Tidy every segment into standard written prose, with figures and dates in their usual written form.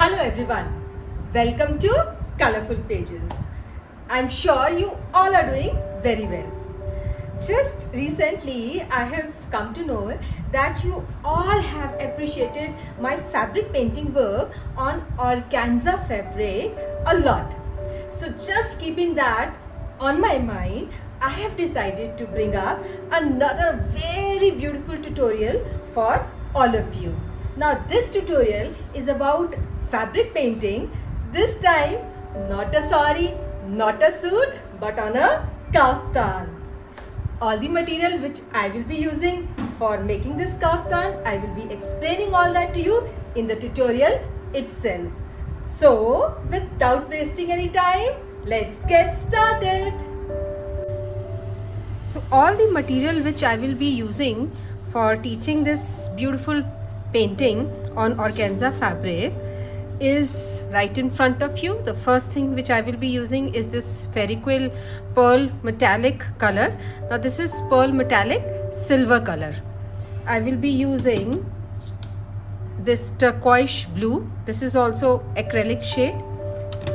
Hello everyone, welcome to Colorful Pages. I'm sure you all are doing very well. Just recently I have come to know that you all have appreciated my fabric painting work on organza fabric a lot. So just keeping that on my mind, I have decided to bring up another very beautiful tutorial for all of you. Now this tutorial is about fabric painting, this time not a sari, not a suit, but on a kaftan. All the material which I will be using for making this kaftan, I will be explaining all that to you in the tutorial itself. So without wasting any time, let's get started. So all the material which I will be using for teaching this beautiful painting on organza fabric is right in front of you. The first thing which I will be using is this fairy quill pearl metallic color. Now this is pearl metallic silver color. I will be using this turquoise blue. This is also acrylic shade.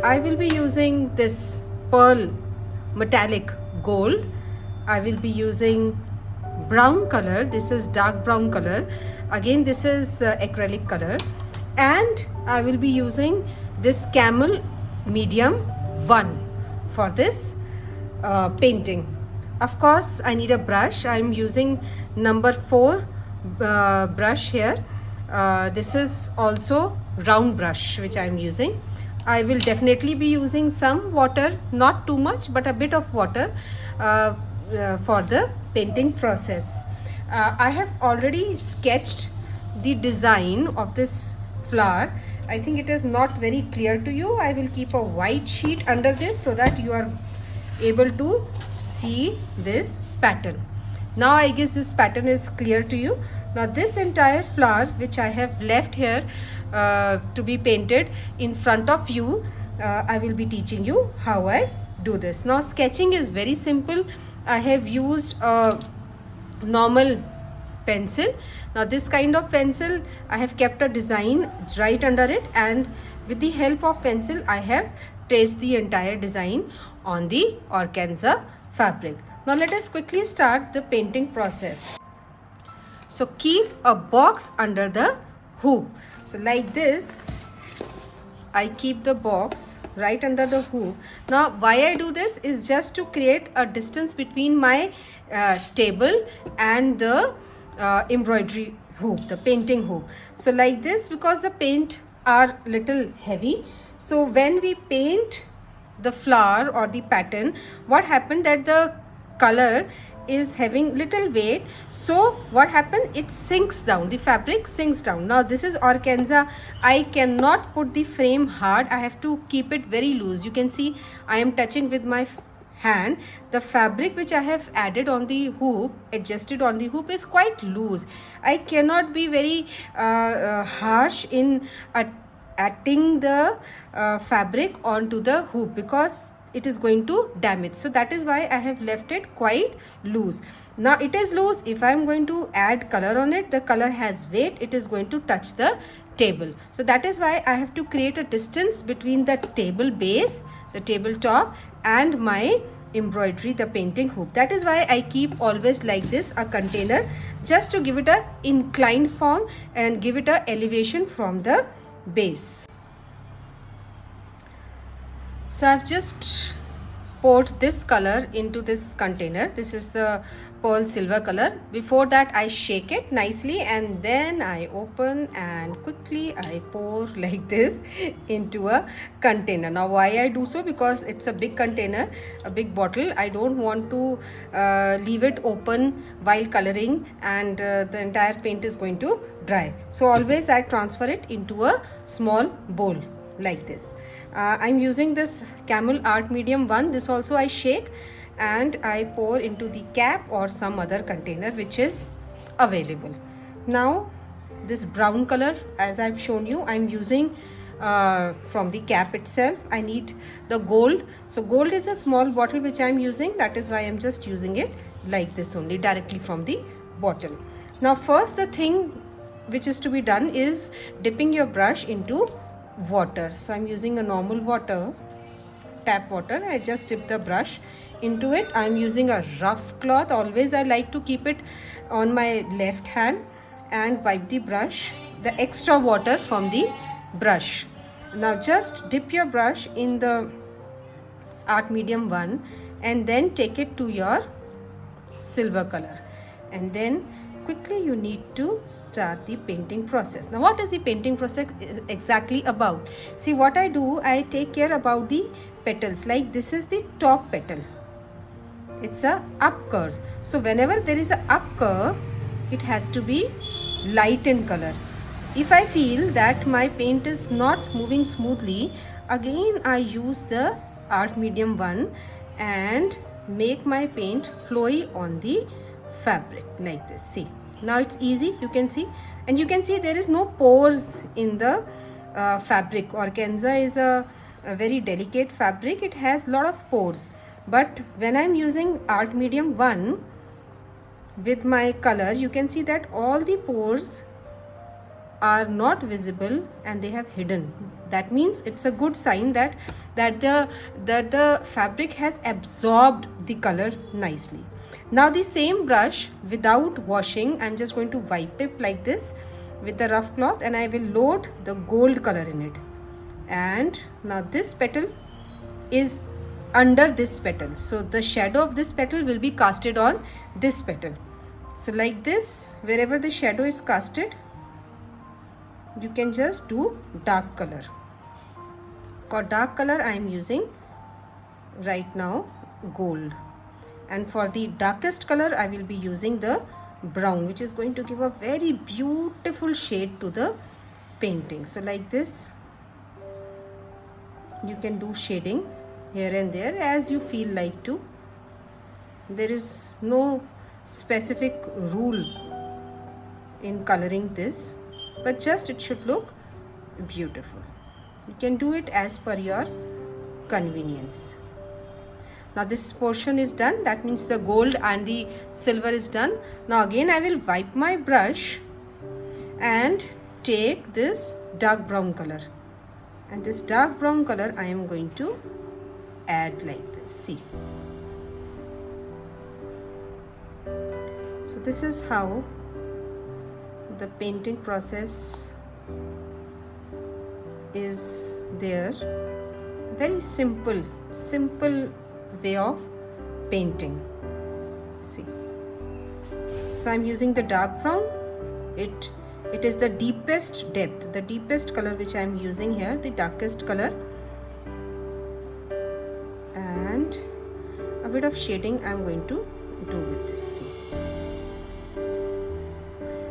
I will be using this pearl metallic gold. I will be using brown color. This is dark brown color. Again this is acrylic color. And I will be using this camel medium 1 for this painting. Of course I need a brush. I am using number 4 brush here. This is also round brush which I am using. I will definitely be using some water, not too much but a bit of water for the painting process. I have already sketched the design of this flower. I think it is not very clear to you. I will keep a white sheet under this so that you are able to see this pattern. Now I guess this pattern is clear to you. Now this entire flower which I have left here to be painted in front of you, I will be teaching you how I do this. Now sketching is very simple. I have used a normal pencil. Now this kind of pencil, I have kept a design right under it, and with the help of pencil I have traced the entire design on the organza fabric. Now let us quickly start the painting process. So keep a box under the hoop. So like this I keep the box right under the hoop. Now why I do this is just to create a distance between my table and the embroidery hoop, the painting hoop. So like this, because the paint are little heavy, so when we paint the flower or the pattern, what happened that the color is having little weight, so what happened, it sinks down, the fabric sinks down. Now this is organza. I cannot put the frame hard, I have to keep it very loose. You can see I am touching with my hand. The fabric which I have added on the hoop, adjusted on the hoop, is quite loose. I cannot be very harsh in adding the fabric onto the hoop because it is going to damage. So that is why I have left it quite loose. Now it is loose. If I am going to add color on it, the color has weight, it is going to touch the table. So that is why I have to create a distance between the table base, the tabletop, and my embroidery, the painting hoop. That is why I keep always like this a container, just to give it a inclined form and give it a elevation from the base. So I've just poured this color into this container. This is the pearl silver color. Before that I shake it nicely and then I open and quickly I pour like this into a container. Now why I do so? Because it's a big container, a big bottle. I don't want to leave it open while coloring and the entire paint is going to dry. So always I transfer it into a small bowl like this. I'm using this camel art medium 1. This also I shake and I pour into the cap or some other container which is available. Now this brown color, as I've shown you, I'm using from the cap itself. I need the gold. So gold is a small bottle which I'm using. That is why I'm just using it like this only, directly from the bottle. Now first the thing which is to be done is dipping your brush into water. So I'm using a normal water, tap water. I just dip the brush into it. I'm using a rough cloth. Always I like to keep it on my left hand and wipe the brush, the extra water from the brush. Now just dip your brush in the art medium 1 and then take it to your silver color, and then quickly you need to start the painting process. Now what is the painting process exactly about? See, what I do, I take care about the petals. Like this is the top petal, it's a up curve. So whenever there is a up curve, it has to be light in color. If I feel that my paint is not moving smoothly, again I use the art medium 1 and make my paint flowy on the fabric like this. See, now it's easy, you can see, and you can see there is no pores in the fabric. Organza is a very delicate fabric, it has lot of pores, but when I'm using art medium 1 with my color, you can see that all the pores are not visible and they have hidden. That means it's a good sign that the fabric has absorbed the color nicely. Now the same brush, without washing, I'm just going to wipe it like this with the rough cloth, and I will load the gold color in it. And now this petal is under this petal, so the shadow of this petal will be casted on this petal. So like this, wherever the shadow is casted, you can just do dark color. For dark color I am using right now gold, and for the darkest color I will be using the brown, which is going to give a very beautiful shade to the painting. So like this, you can do shading here and there as you feel like to. There is no specific rule in coloring this, but just it should look beautiful. You can do it as per your convenience. Now this portion is done, that means the gold and the silver is done. Now again I will wipe my brush and take this dark brown color, and this dark brown color I am going to add like this. See, so this is how the painting process is there. Very simple way of painting. See, so I'm using the dark brown. It is the deepest depth, the deepest color which I am using here, the darkest color, and a bit of shading I am going to do with this. See,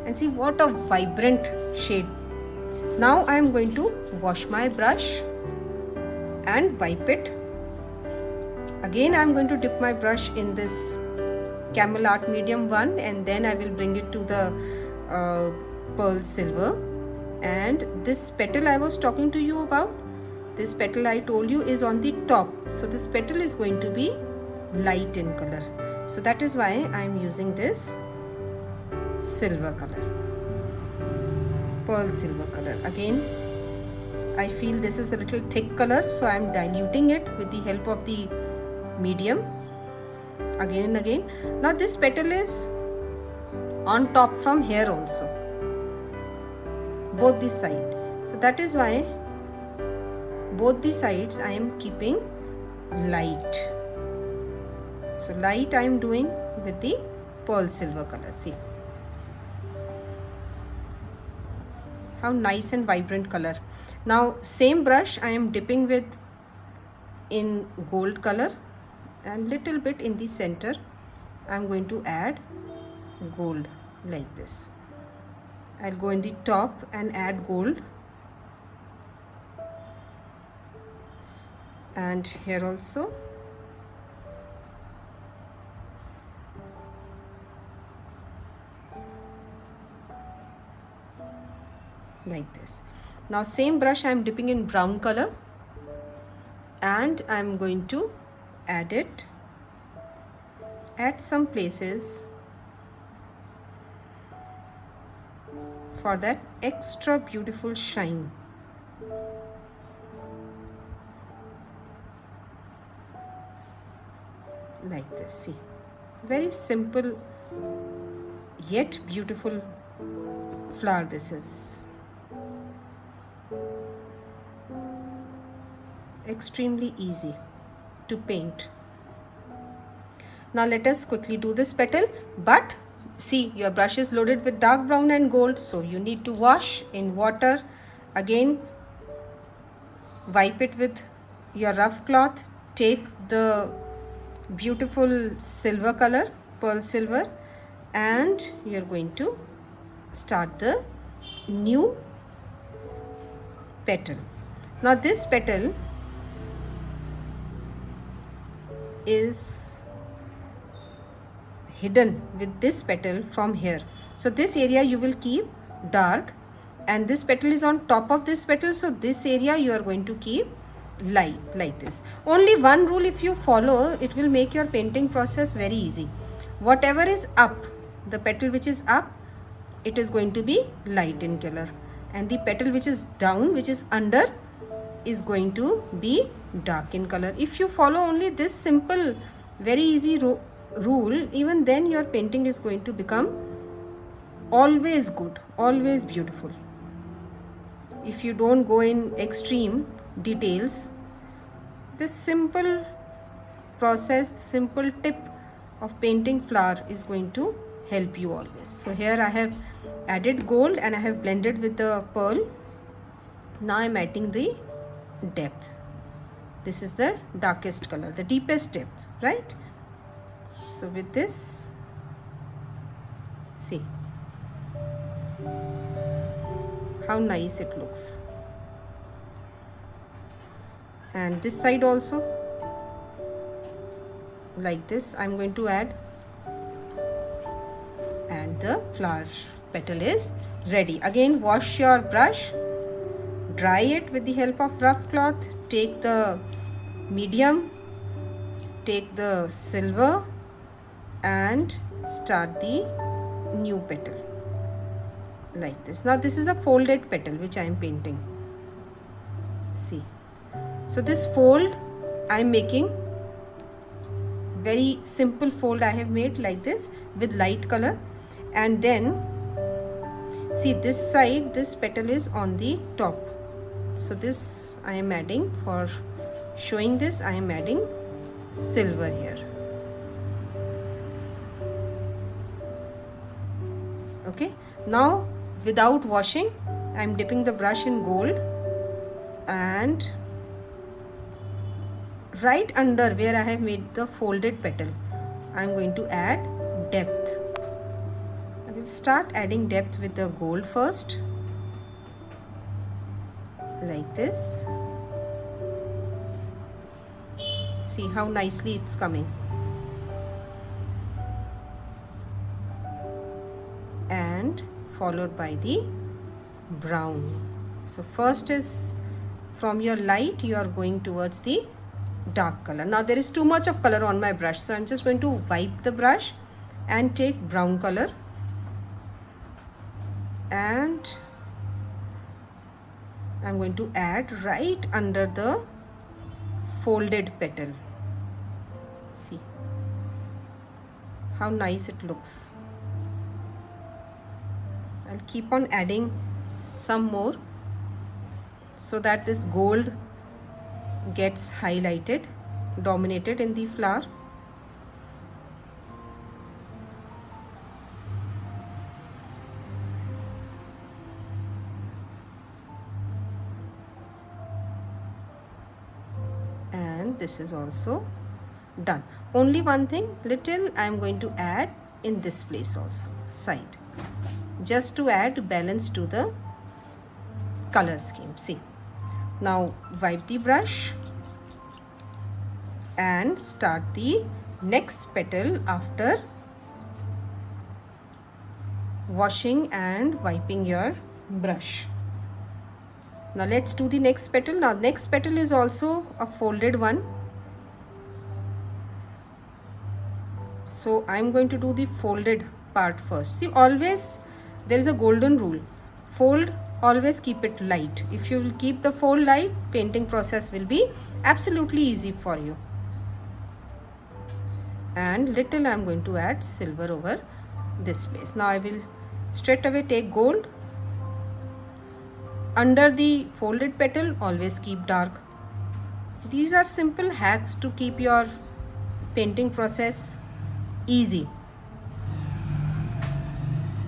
and see what a vibrant shade. Now I am going to wash my brush and wipe it. Again I am going to dip my brush in this camel art medium 1, and then I will bring it to the pearl silver. And this petal I was talking to you about, this petal I told you is on the top, so this petal is going to be light in color. So that is why I am using this silver color, pearl silver color. Again I feel this is a little thick color, so I am diluting it with the help of the medium again and again. Now this petal is on top from here also, both the side, so that is why both the sides I am keeping light. So light I am doing with the pearl silver color. See how nice and vibrant color. Now same brush I am dipping with in gold color, and little bit in the center I am going to add gold like this. I'll go in the top and add gold, and here also. Like this. Now same brush I am dipping in brown color, and I am going to add it at some places for that extra beautiful shine. like this. See, very simple yet beautiful flower this is. Extremely easy to paint. Now let us quickly do this petal, but see, your brush is loaded with dark brown and gold, so you need to wash in water. Again, wipe it with your rough cloth. Take the beautiful silver color, pearl silver, and you're going to start the new petal. Now this petal is hidden with this petal from here. So this area you will keep dark, and this petal is on top of this petal, so this area you are going to keep light, like this. Only one rule if you follow, it will make your painting process very easy. Whatever is up, the petal which is up, it is going to be light in color, and the petal which is down, which is under, is going to be dark in color. If you follow only this simple, very easy rule, even then your painting is going to become always good, always beautiful. If you don't go in extreme details, this simple process, simple tip of painting flower is going to help you always. So here I have added gold and I have blended with the pearl. Now I am adding the depth. This is the darkest color, the deepest depth, right? So with this, see how nice it looks. And this side also, like this, I'm going to add, and the flower petal is ready. Again, wash your brush, dry it with the help of rough cloth, take the medium, take the silver, and start the new petal like this. Now this is a folded petal which I am painting. See, so this fold I am making, very simple fold I have made like this with light color, and then see this side, this petal is on the top. So this I am adding, for showing this I am adding silver here. Okay, now without washing, I am dipping the brush in gold, and right under where I have made the folded petal, I am going to add depth. I will start adding depth with the gold first, like this. See how nicely it's coming. And followed by the brown. So first is from your light, you are going towards the dark color. Now there is too much of color on my brush, so I'm just going to wipe the brush and take brown color, and I'm going to add right under the folded petal. See how nice it looks. I'll keep on adding some more so that this gold gets highlighted, dominated in the flower. And this is also done. Only one thing, little I am going to add in this place also, side, just to add balance to the color scheme. See, now wipe the brush and start the next petal after washing and wiping your brush. Now let's do the next petal. Now next petal is also a folded one, so I'm going to do the folded part first. See, always there is a golden rule, fold, always keep it light. If you will keep the fold light, painting process will be absolutely easy for you. and little I'm going to add silver over this space. Now I will straight away take gold. Under the folded petal, always keep dark. These are simple hacks to keep your painting process easy.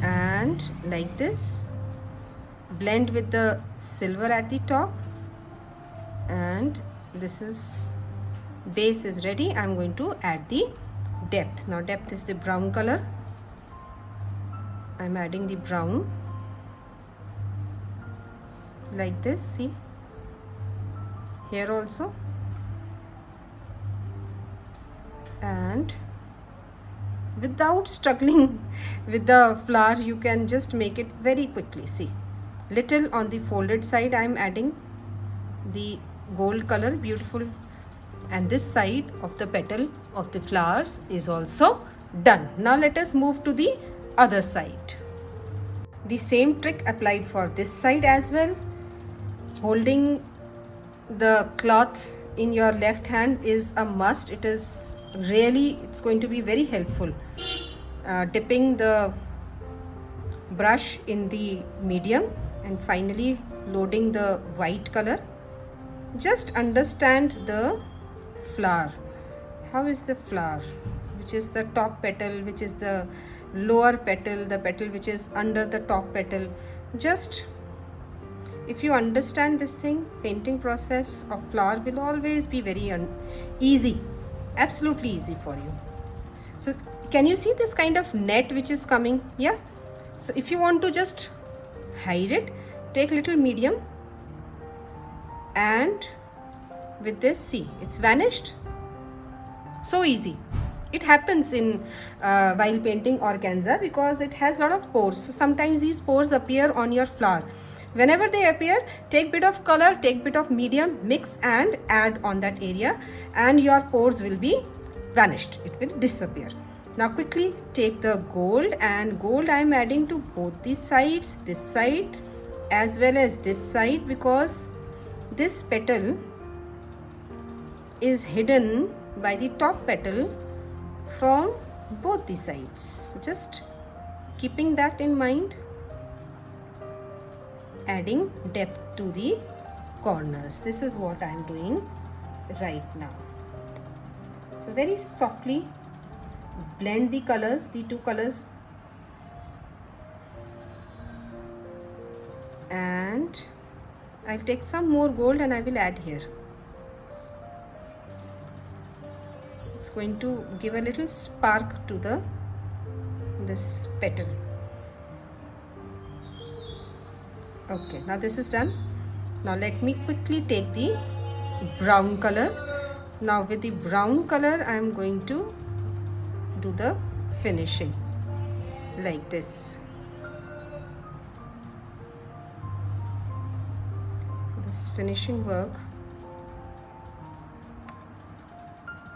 And like this, blend with the silver at the top, and this is base is ready. I'm going to add the depth. Now depth is the brown color. I'm adding the brown like this. See, here also, and without struggling with the flower, you can just make it very quickly. See, little on the folded side I'm adding the gold color, beautiful, and this side of the petal of the flowers is also done. Now let us move to the other side. The same trick applied for this side as well. Holding the cloth in your left hand is a must. It is really, it's going to be very helpful. Dipping the brush in the medium and finally loading the white color. Just understand the flower. How is the flower? Which is the top petal, which is the lower petal, the petal which is under the top petal. Just if you understand this thing, painting process of flower will always be very easy, absolutely easy for you. So can you see this kind of net which is coming? Yeah. So if you want to just hide it, take little medium, and with this, see, it's vanished. So easy. It happens in while painting organza because it has a lot of pores. So sometimes these pores appear on your flower. Whenever they appear, take bit of color, take bit of medium, mix and add on that area, and your pores will be vanished. It will disappear. Now quickly take the gold, and gold I am adding to both these sides, this side as well as this side, because this petal is hidden by the top petal from both the sides. So just keeping that in mind, adding depth to the corners. This is what I am doing right now. So very softly blend the colors, the two colors, and I'll take some more gold and I will add here. It's going to give a little spark to this petal. Okay, now this is done. Now let me quickly take the brown color. Now with the brown color I am going to do the finishing like this. So this finishing work,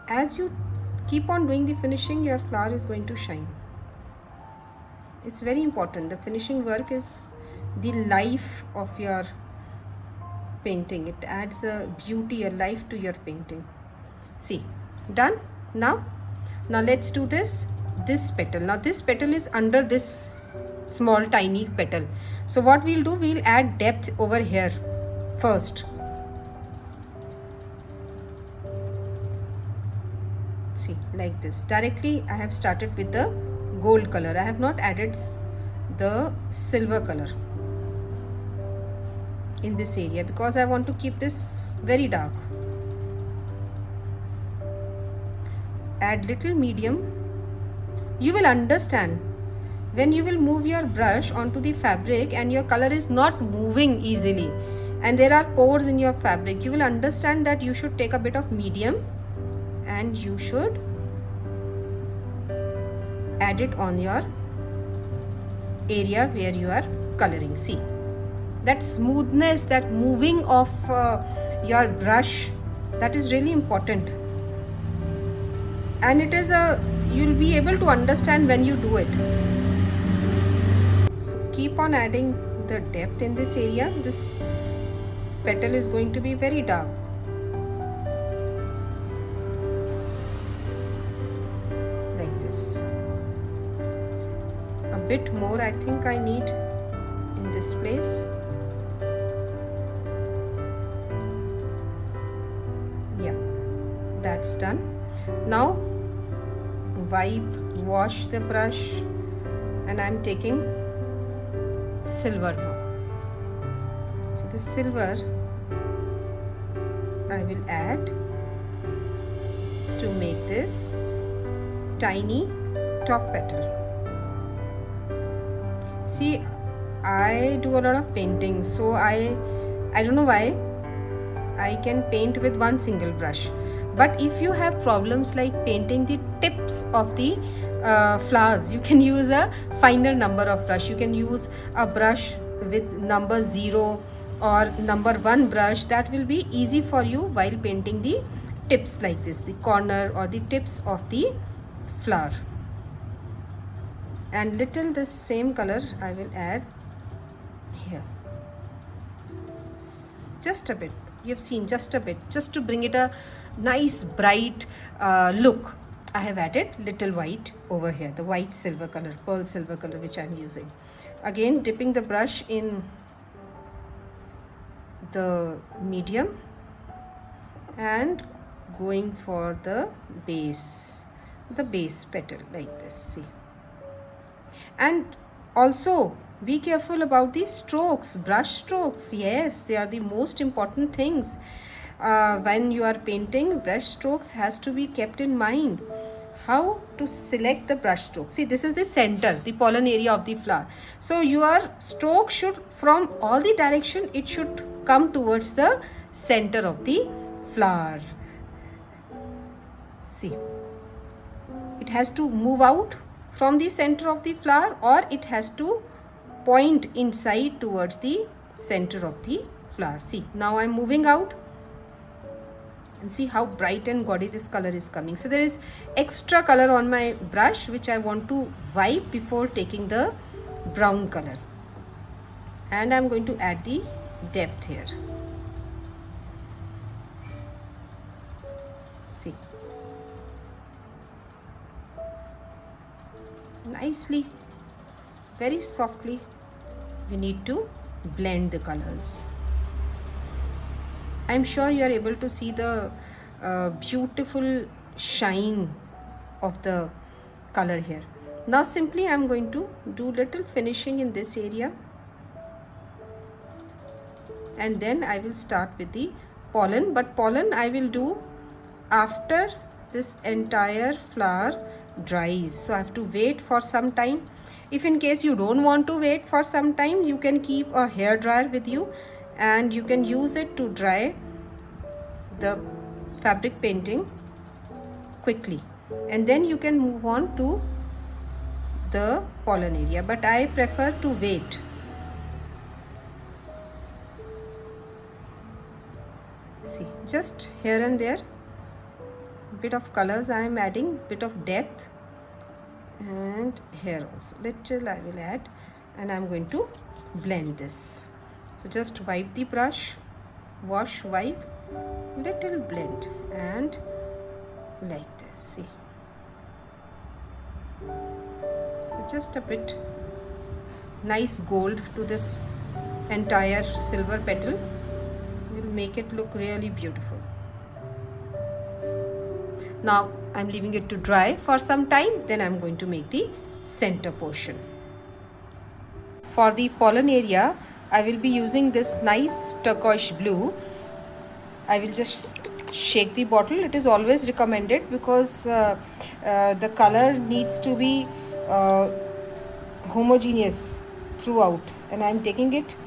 as you keep on doing the finishing, your flower is going to shine. It's very important. The finishing work is the life of your painting. It adds a beauty, a life to your painting. See, done. Now let's do this petal. Now this petal is under this small tiny petal. So what we'll do, we'll add depth over here first. See, like this. Directly I have started with the gold color. I have not added the silver color in this area because I want to keep this very dark. Add little medium. You will understand when you will move your brush onto the fabric and your color is not moving easily and there are pores in your fabric. You will understand that you should take a bit of medium and you should add it on your area where you are coloring. See, that smoothness, that moving of your brush, that is really important, and it is you'll be able to understand when you do it. So keep on adding the depth in this area. This petal is going to be very dark. bit more I think I need in this place. Yeah, that's done. Now wash the brush, and I'm taking silver now. So the silver I will add to make this tiny top petal. See, I do a lot of painting, so I don't know why I can paint with one single brush. But if you have problems like painting the tips of the flowers, you can use a finer number of brush. You can use a brush with number 0 or number 1 brush. That will be easy for you while painting the tips like this, the corner or the tips of the flower. And little this same color I will add here, just a bit. You have seen, just a bit, just to bring it a nice bright look. I have added little white over here, the white silver color, pearl silver color, which I am using. Again, dipping the brush in the medium and going for the base petal like this. See, and also be careful about the strokes, brush strokes. Yes, they are the most important things. When you are painting, brush strokes has to be kept in mind. How to select the brush stroke? See, this is the center, the pollen area of the flower. So your stroke should, from all the direction, it should come towards the center of the flower. See, it has to move out from the center of the flower, or it has to point inside towards the center of the flower. See, now I'm moving out, and see how bright and gaudy this color is coming. So there is extra color on my brush which I want to wipe before taking the brown color, and I'm going to add the depth here. See, nicely, very softly you need to blend the colors. I'm sure you are able to see the beautiful shine of the color here. Now simply I'm going to do little finishing in this area, and then I will start with the pollen. But pollen I will do after this entire flower dries, so I have to wait for some time. If in case you don't want to wait for some time, you can keep a hair dryer with you, and you can use it to dry the fabric painting quickly, and then you can move on to the pollen area. But I prefer to wait. See, just here and there, bit of colors I am adding, bit of depth, and here also little I will add, and I am going to blend this. So just wipe the brush, wash, wipe, little blend, and like this. See, just a bit nice gold to this entire silver petal will make it look really beautiful. Now I'm leaving it to dry for some time, then I'm going to make the center portion. For the pollen area, I will be using this nice turquoise blue. I will just shake the bottle. It is always recommended because the color needs to be homogeneous throughout, and I am taking it,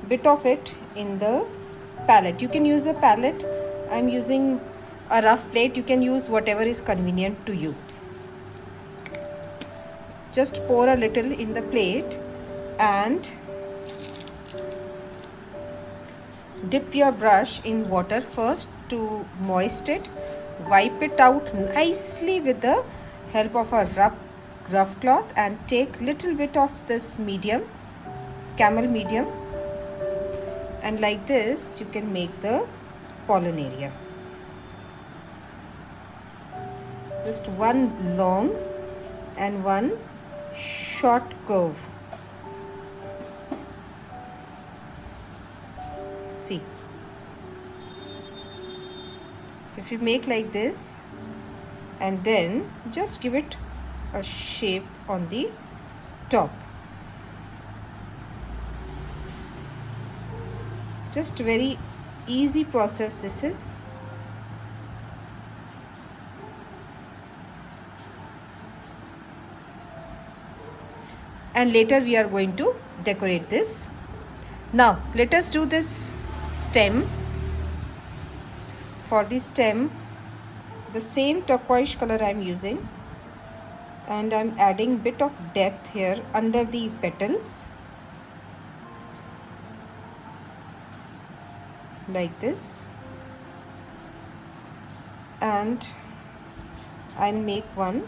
bit of it in the palette. You can use a palette. I am using a rough plate. You can use whatever is convenient to you. Just pour a little in the plate and dip your brush in water first to moist it. Wipe it out nicely with the help of a rough cloth, and take little bit of this medium, camel medium, and like this you can make the pollen area. Just one long and one short curve. See, so if you make like this and then just give it a shape on the top. Just very easy process this is. And later we are going to decorate this. Now let us do this stem. For the stem, the same turquoise color I am using, and I am adding bit of depth here under the petals, like this, and I'll make one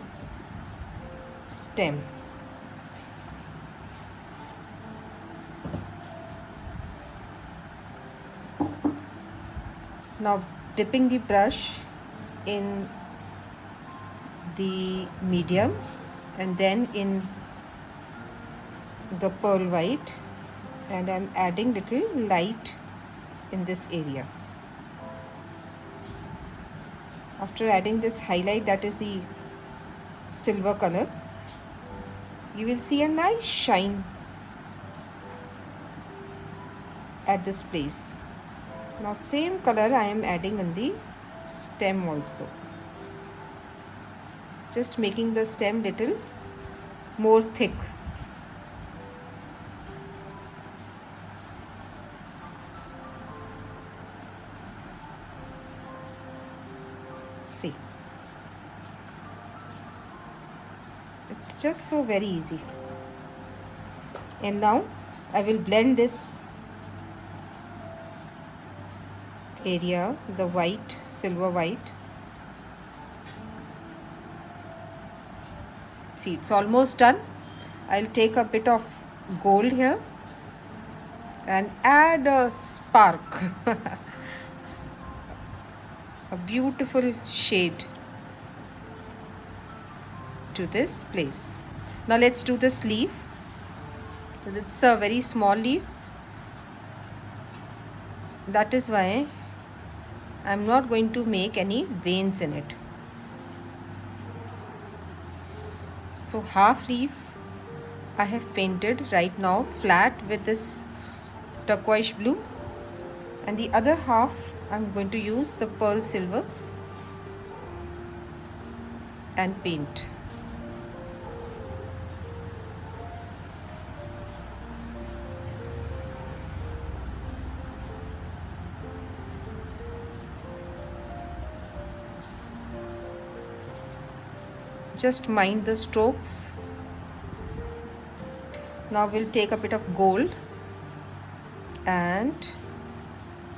stem. Now dipping the brush in the medium and then in the pearl white, and I'm adding little light in this area. After adding this highlight, that is the silver color, you will see a nice shine at this place. Now same color I am adding in the stem also, just making the stem little more thick. See, it's just so very easy. And now I will blend this area, the white, silver white. See, it's almost done. I'll take a bit of gold here and add a spark. A beautiful shade to this place. Now let's do the sleeve. So it's a very small leaf. That is why I'm not going to make any veins in it. So half leaf I have painted right now flat with this turquoise blue, and the other half I'm going to use the pearl silver and paint. Just mind the strokes. Now we'll take a bit of gold and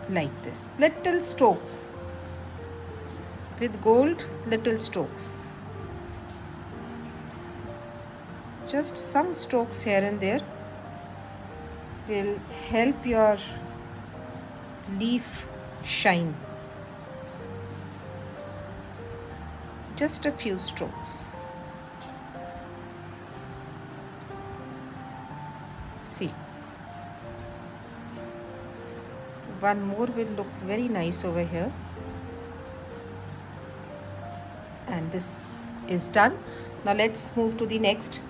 like this, little strokes with gold, little strokes, just some strokes here and there will help your leaf shine. Just a few strokes. See, one more will look very nice over here, and this is done. Now let's move to the next,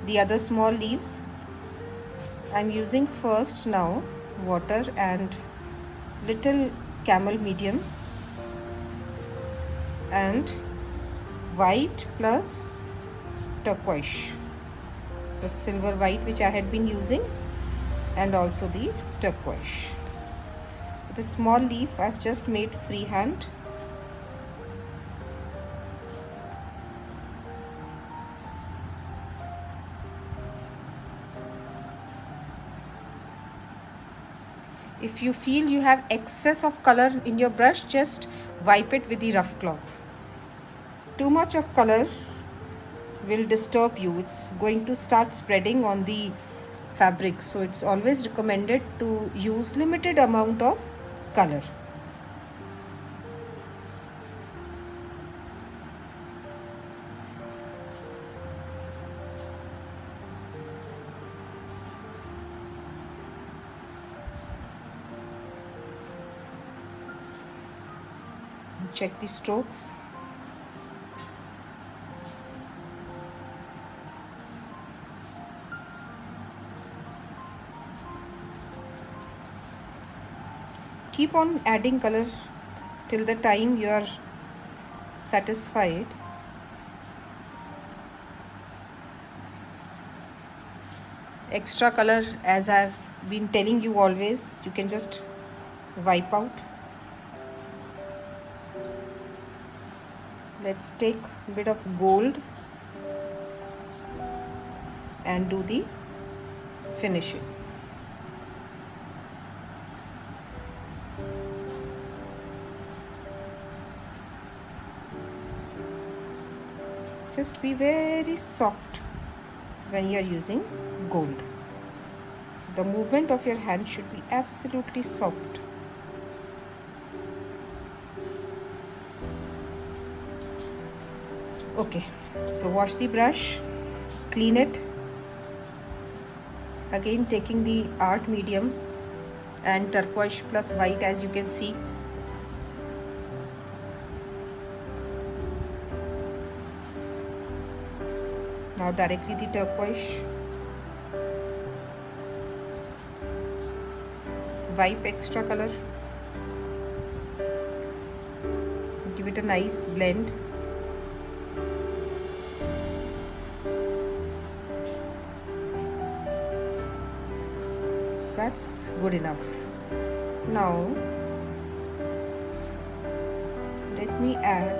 the other small leaves. I'm using first now water and little camel medium and white plus turquoise, the silver white which I had been using, and also the turquoise. The small leaf I've just made freehand. If you feel you have excess of color in your brush, just wipe it with the rough cloth. Too much of color will disturb you. It's going to start spreading on the fabric, so it's always recommended to use limited amount of color. check the strokes. Keep on adding color till the time you are satisfied. Extra color, as I've been telling you always, you can just wipe out. Let's take a bit of gold and do the finishing. Just be very soft when you are using gold. The movement of your hand should be absolutely soft. Okay, so wash the brush, clean it. Again taking the art medium and turquoise plus white, as you can see. Now directly the turquoise. Wipe extra color. Give it a nice blend. That's good enough. Now let me add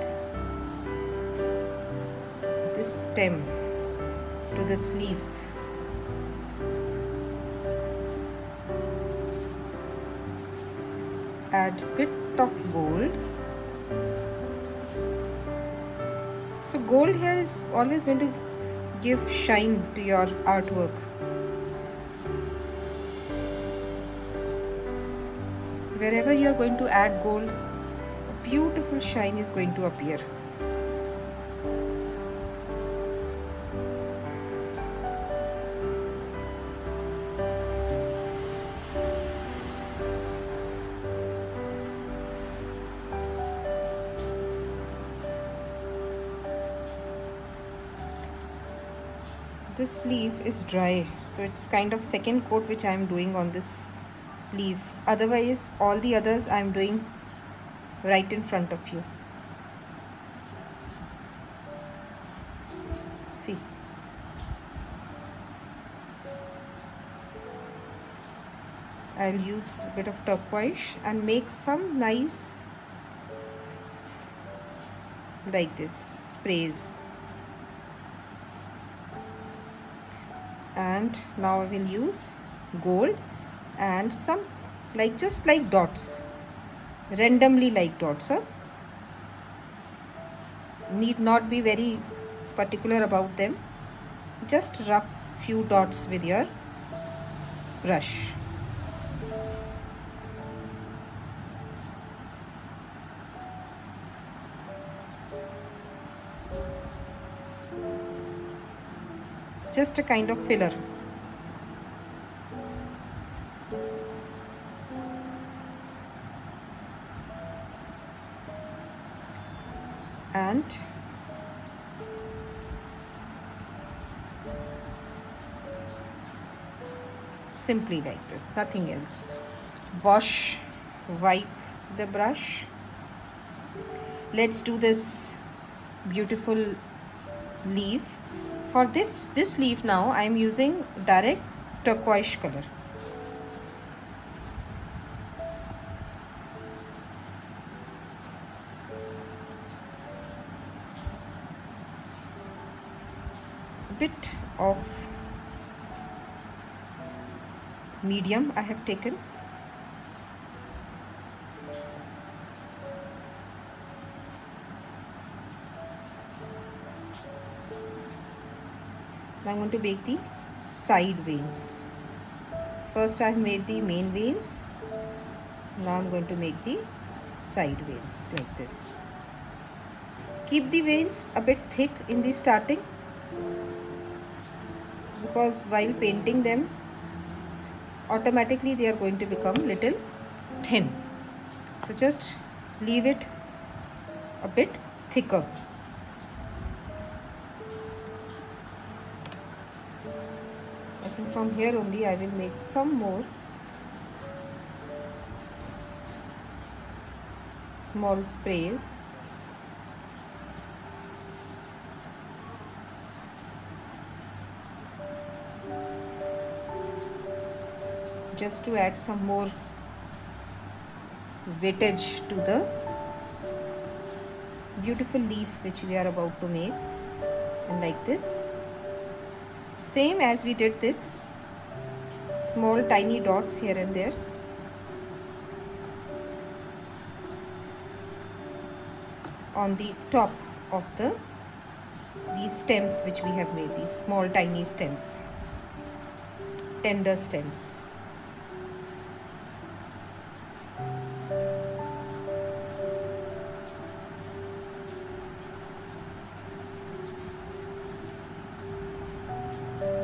this stem to the sleeve. Add bit of gold. So gold here is always going to give shine to your artwork. Wherever you are going to add gold, a beautiful shine is going to appear. This sleeve is dry, so it's kind of second coat which I am doing on this leaf. Otherwise all the others I am doing right in front of you. See, I'll use a bit of turquoise and make some nice, like this, sprays. And now I will use gold and some just like dots, randomly like dots. Need not be very particular about them, just rough few dots with your brush. It's just a kind of filler. And simply like this, nothing else. Wash, wipe the brush. Let's do this beautiful leaf. For this leaf now I am using direct turquoise color. Bit of medium I have taken. Now I'm going to make the side veins. First I have made the main veins. Now I'm going to make the side veins like this. Keep the veins a bit thick in the starting, because while painting them automatically they are going to become little thin. So just leave it a bit thicker. I think from here only I will make some more small sprays. Just to add some more weightage to the beautiful leaf which we are about to make. And like this, same as we did this, small tiny dots here and there. On the top of these stems which we have made, these small tiny stems, tender stems.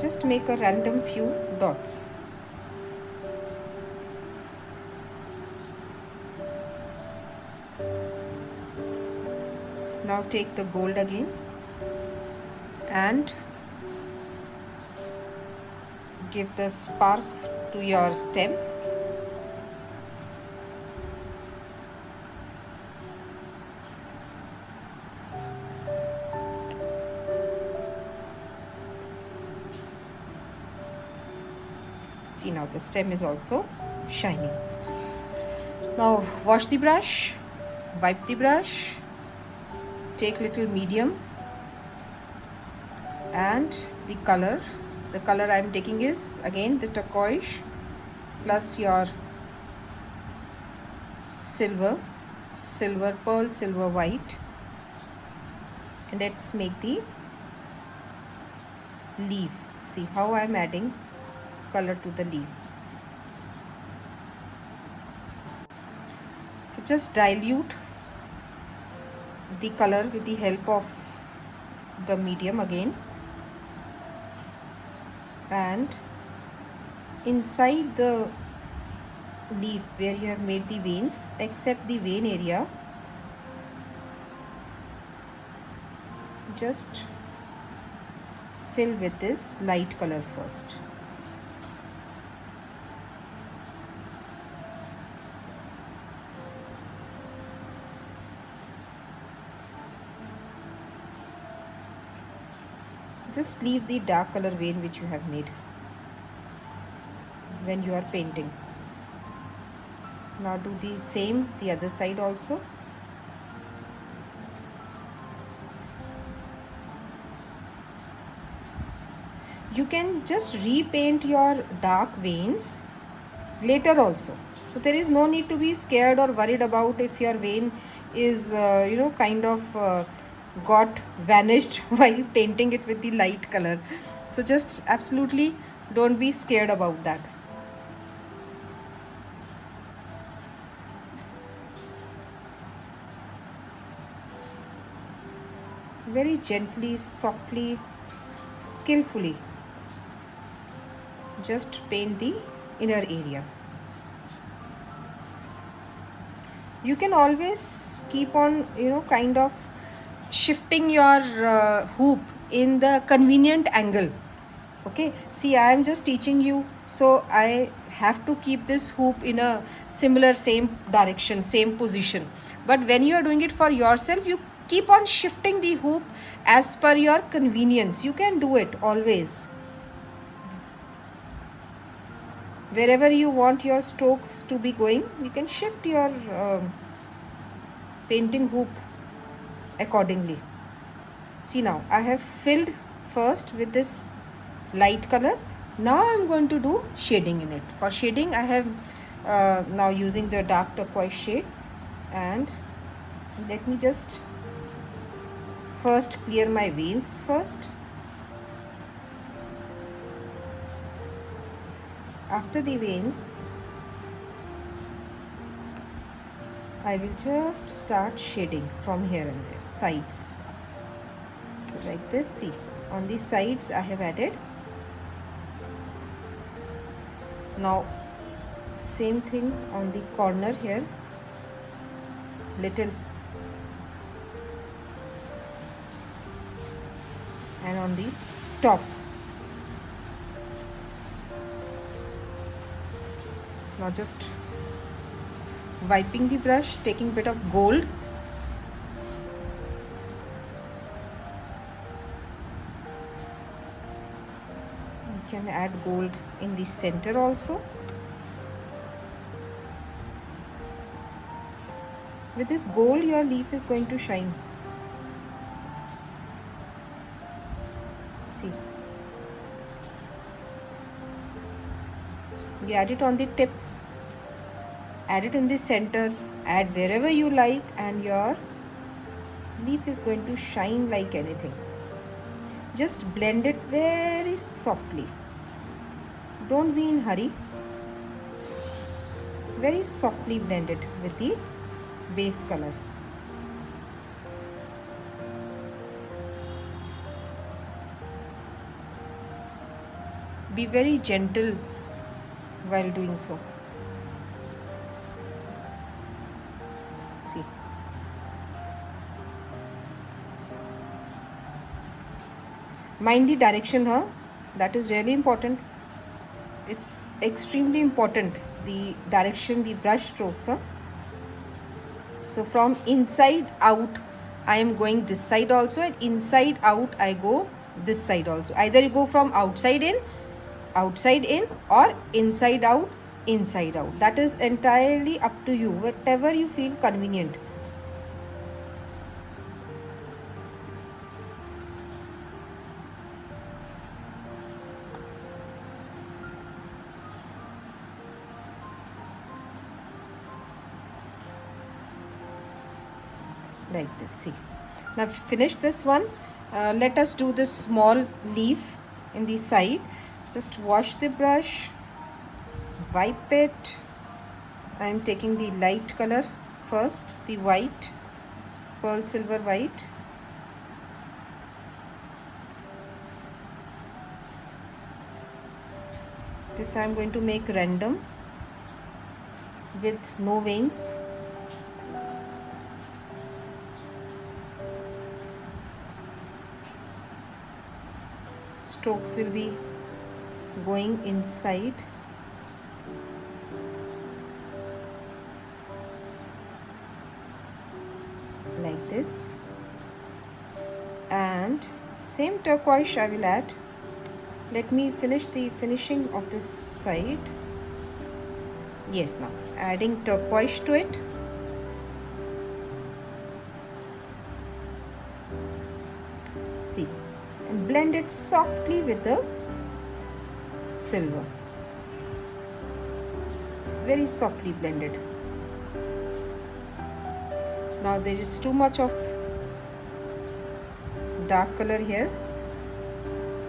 Just make a random few dots. Now take the gold again and give the spark to your stem. See, now the stem is also shining. Now wash the brush, wipe the brush, take little medium, and the color I am taking is again the turquoise plus your silver pearl, silver white, and let's make the leaf. See how I am adding color to the leaf. So just dilute the color with the help of the medium again, and inside the leaf where you have made the veins, except the vein area, just fill with this light color first. Just leave the dark color vein which you have made when you are painting. Now do the same the other side also. You can just repaint your dark veins later also. So there is no need to be scared or worried about if your vein is kind of got vanished while painting it with the light color. So just absolutely don't be scared about that. Very gently, softly, skillfully just paint the inner area. You can always keep on kind of shifting your hoop in the convenient angle. Okay, see, I am just teaching you, so I have to keep this hoop in a similar same direction, same position. But when you are doing it for yourself, you keep on shifting the hoop as per your convenience. You can do it always. Wherever you want your strokes to be going, you can shift your painting hoop accordingly. See, now I have filled first with this light color. Now I am going to do shading in it. For shading, I have now using the dark turquoise shade, and let me just first clear my veins first. After the veins, I will just start shading from here and there, sides. So like this, see, on the sides I have added. Now same thing on the corner here, little and on the top. Now just wiping the brush, taking bit of gold. You can add gold in the center also. With this gold, your leaf is going to shine. See. You add it on the tips, add it in the center, add wherever you like, and your leaf is going to shine like anything. Just blend it very softly. Don't be in hurry. Very softly blend it with the base color. Be very gentle while doing so. See. Mind the direction, that is really important. It's extremely important, the direction, the brush strokes. So from inside out I am going this side also, and inside out I go this side also. Either you go from outside in, or inside out, inside out. That is entirely up to you, whatever you feel convenient. Like this. See, now finish this one. Let us do this small leaf in the side. Just wash the brush, wipe it. I am taking the light color first, the white, pearl silver white. This I am going to make random with no veins. Strokes will be going inside. Like this. And same turquoise I will add. Let me finish the finishing of this side. Yes, now adding turquoise to it. See, and blend it softly with the silver. It's very softly blended. So now there is too much of dark color here.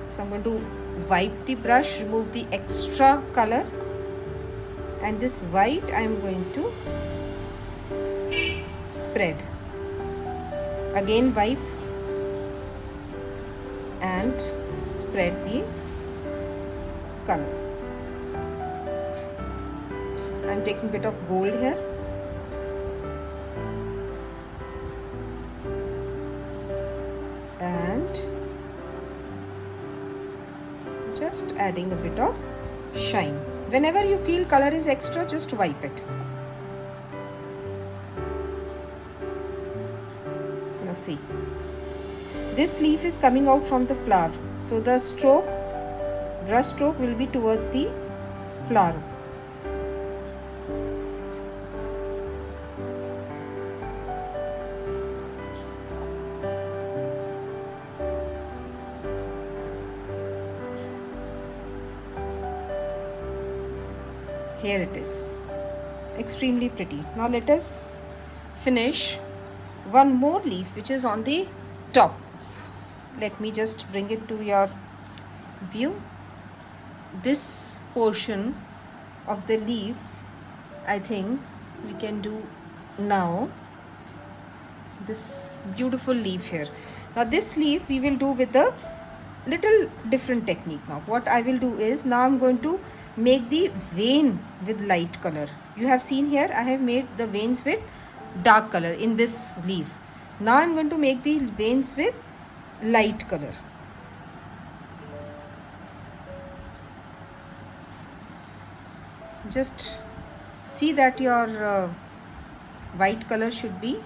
So I'm going to wipe the brush, remove the extra color, and this white I am going to spread. Again wipe and spread the color. I am taking a bit of gold here. And just adding a bit of shine. Whenever you feel color is extra, just wipe it. Now see, this leaf is coming out from the flower, so the stroke, brush stroke will be towards the flower. Here it is, extremely pretty. Now let us finish one more leaf which is on the top. Let me just bring it to your view. This portion of the leaf, I think we can do now. This beautiful leaf here. Now this leaf we will do with a little different technique. Now what I will do is, now I'm going to make the vein with light color. You have seen here I have made the veins with dark color in this leaf. Now I'm going to make the veins with light color. just see that your white color should be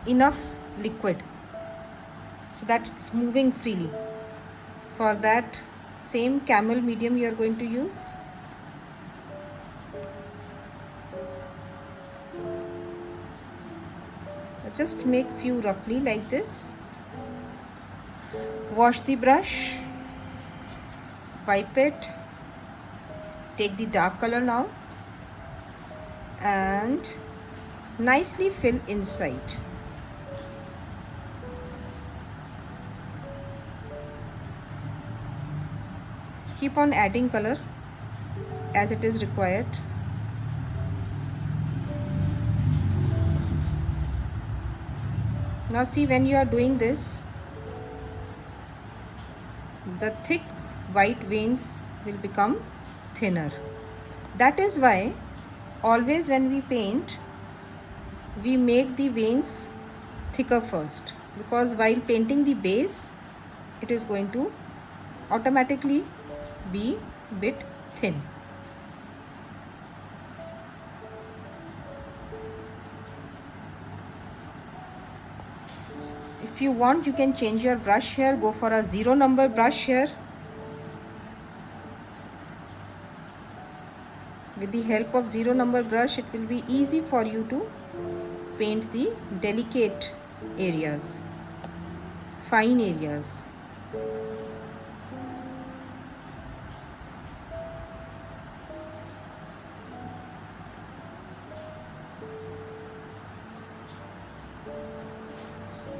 enough liquid so that it's moving freely. For that, same camel medium you are going to use. Just make few roughly like this. Wash the brush, wipe it, take the dark color now and nicely fill inside. Keep on adding color as it is required. Now see, when you are doing this, the thick white veins will become thinner. That is why always when we paint, we make the veins thicker first, because while painting the base, it is going to automatically be bit thin. If you want, you can change your brush here, go for a 0 number brush here. With the help of 0 number brush, it will be easy for you to paint the delicate areas, fine areas.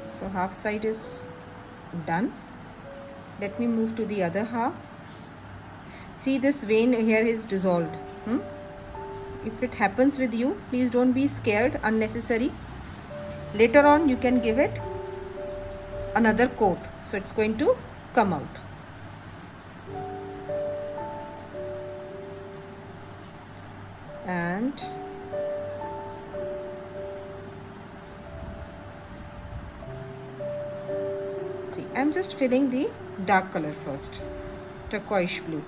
So half side is done. Let me move to the other half. See, this vein here is dissolved. If it happens with you, please don't be scared, unnecessary. Later on you can give it another coat, so it's going to come out. And see, I'm just filling the dark color first, turquoise blue.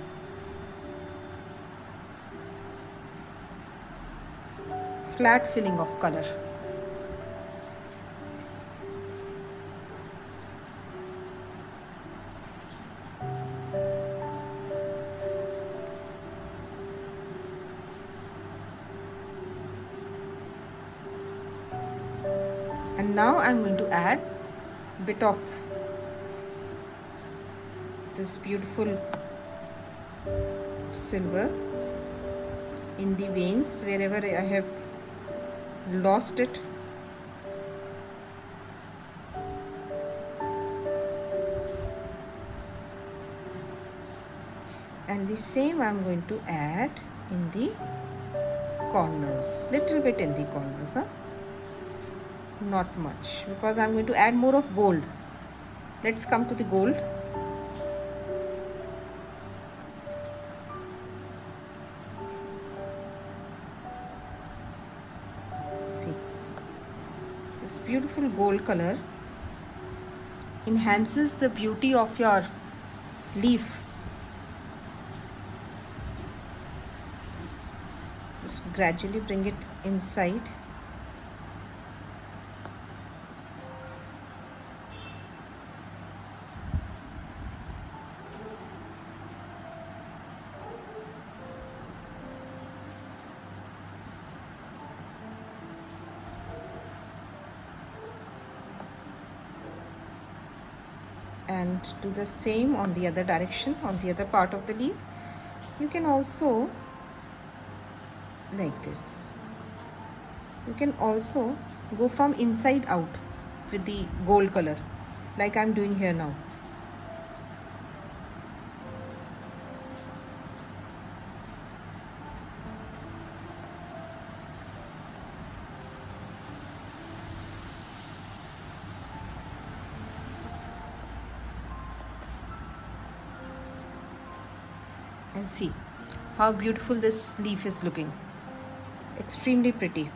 Flat filling of color. And now I'm going to add a bit of this beautiful silver in the veins wherever I have lost it. And the same I'm going to add in the corners, little bit in the corners, not much, because I'm going to add more of gold. Let's come to the gold. This beautiful gold color enhances the beauty of your leaf. Just gradually bring it inside. And do the same on the other direction, on the other part of the leaf. You can also, like this, you can also go from inside out with the gold color, like I'm doing here now. And see how beautiful this leaf is looking. Extremely pretty.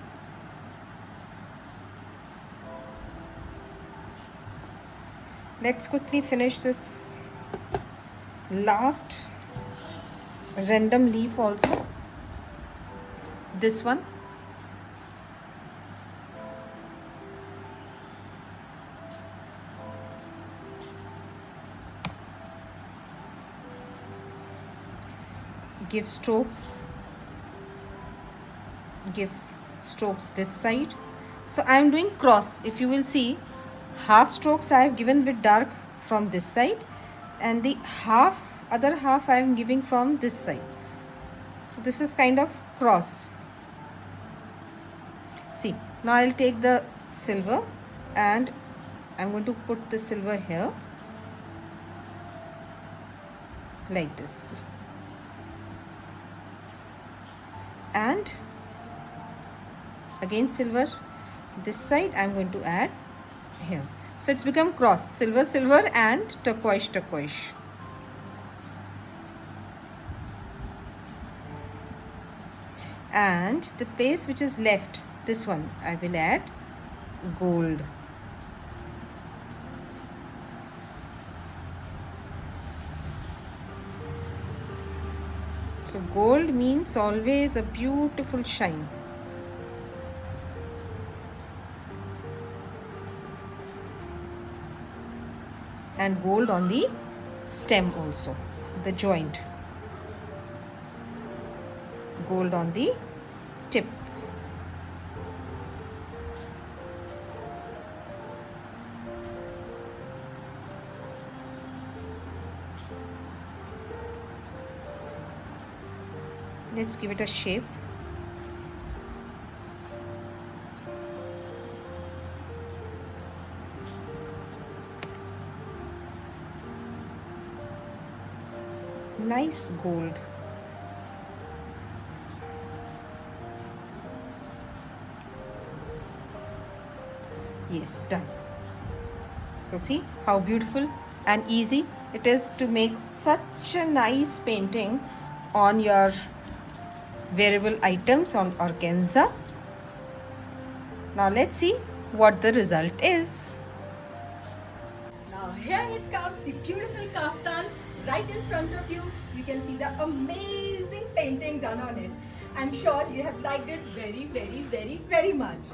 Let's quickly finish this last random leaf also. this one. Give strokes this side. So I am doing cross. If you will see, half strokes I have given with dark from this side, and the other half I am giving from this side. So this is kind of cross. See, now I'll take the silver and I'm going to put the silver here like this, and again silver this side I'm going to add here. So it's become cross, silver silver and turquoise turquoise. And the place which is left, this one, I will add gold. So gold means always a beautiful shine. And gold on the stem also, the joint. Gold on the tip. Let's give it a shape. Nice gold. Yes, done. So see how beautiful and easy it is to make such a nice painting on your wearable items on organza. Now let's see what the result is. Now here it comes, the beautiful kaftan right in front of you. You can see the amazing painting done on it. I'm sure you have liked it very, very, very, very much.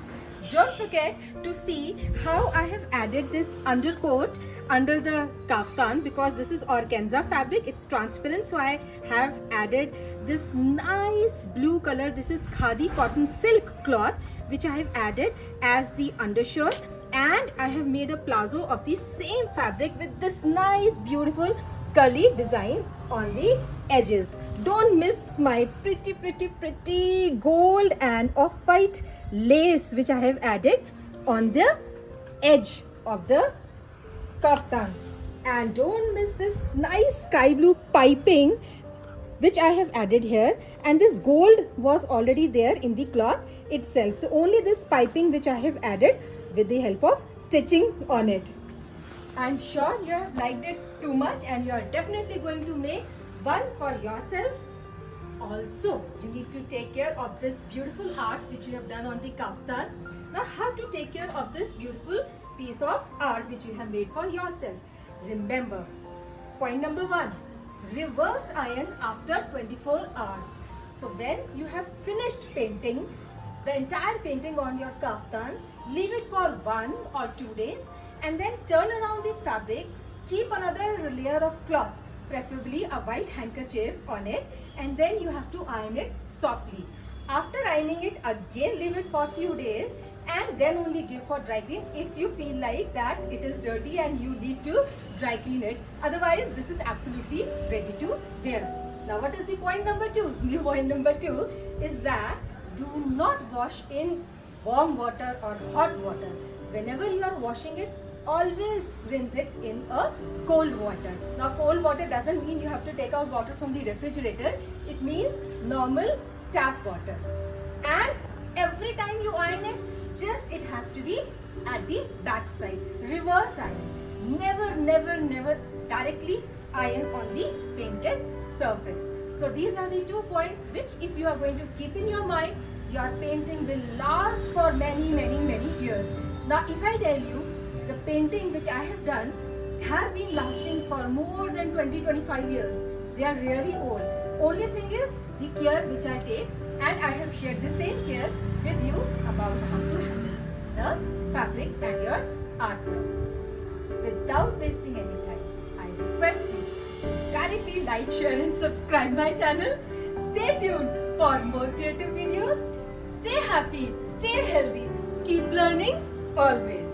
Don't forget to see how I have added this undercoat under the kaftan, because this is organza fabric. It's transparent, so I have added this nice blue color. This is khadi cotton silk cloth which I have added as the undershirt, and I have made a plazo of the same fabric with this nice beautiful curly design on the edges. Don't miss my pretty gold and off-white lace which I have added on the edge of the kaftan. And don't miss this nice sky blue piping which I have added here, and this gold was already there in the cloth itself. So only this piping which I have added with the help of stitching on it. I'm sure you have liked it too much, and you are definitely going to make one for yourself. Also, you need to take care of this beautiful art which you have done on the kaftan. Now, how to take care of this beautiful piece of art which you have made for yourself? Remember, point number 1, reverse iron after 24 hours. So when you have finished painting the entire painting on your kaftan, leave it for 1 or 2 days, and then turn around the fabric. Keep another layer of cloth, preferably a white handkerchief on it, and then you have to iron it softly. After ironing it, again leave it for a few days, and then only give for dry clean if you feel like that it is dirty and you need to dry clean it. Otherwise, this is absolutely ready to wear. Now, what is the point number 2? The point number 2 is that do not wash in warm water or hot water. Whenever you are washing it, always rinse it in a cold water. Now, cold water doesn't mean you have to take out water from the refrigerator. It means normal tap water. And every time you iron it, just it has to be at the back side. Reverse iron. Never directly iron on the painted surface. So these are the 2 points which, if you are going to keep in your mind, your painting will last for many years. Now, if I tell you, the painting which I have done have been lasting for more than 20-25 years. They are really old. Only thing is the care which I take, and I have shared the same care with you about how to handle the fabric and your artwork. Without wasting any time, I request you to directly like, share and subscribe my channel. Stay tuned for more creative videos. Stay happy, stay healthy, keep learning always.